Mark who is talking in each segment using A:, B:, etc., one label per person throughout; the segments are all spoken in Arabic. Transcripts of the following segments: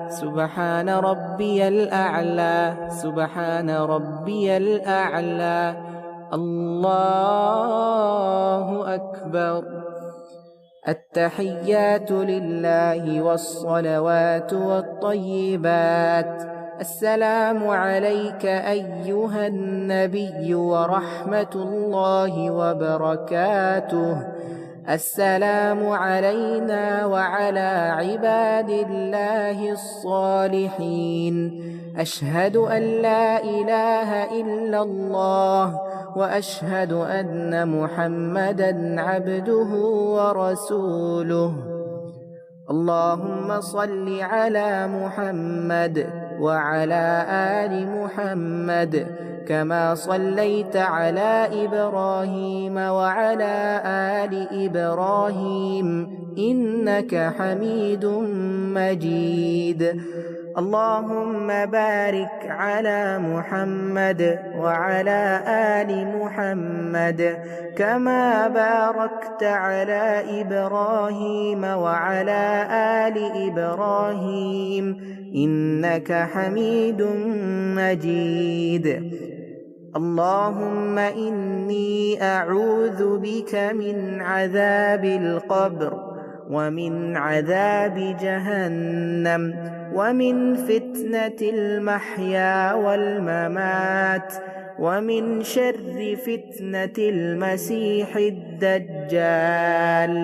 A: سبحان ربي الأعلى سبحان ربي الأعلى. الله أكبر. التحيات لله والصلوات والطيبات. السلام عليك أيها النبي ورحمة الله وبركاته. السلام علينا وعلى عباد الله الصالحين. أشهد أن لا إله إلا الله وأشهد أن محمدًا عبده ورسوله. اللهم صل على محمد وعلى آل محمد كما صليت على إبراهيم وعلى آل إبراهيم إنك حميد مجيد. اللهم بارك على محمد وعلى آل محمد كما باركت على إبراهيم وعلى آل إبراهيم إنك حميد مجيد. اللهم إني أعوذ بك من عذاب القبر ومن عذاب جهنم ومن فتنة المحيا والممات ومن شر فتنة المسيح الدجال.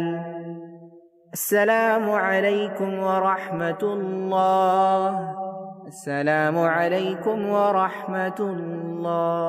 A: السلام عليكم ورحمة الله. السلام عليكم ورحمة الله.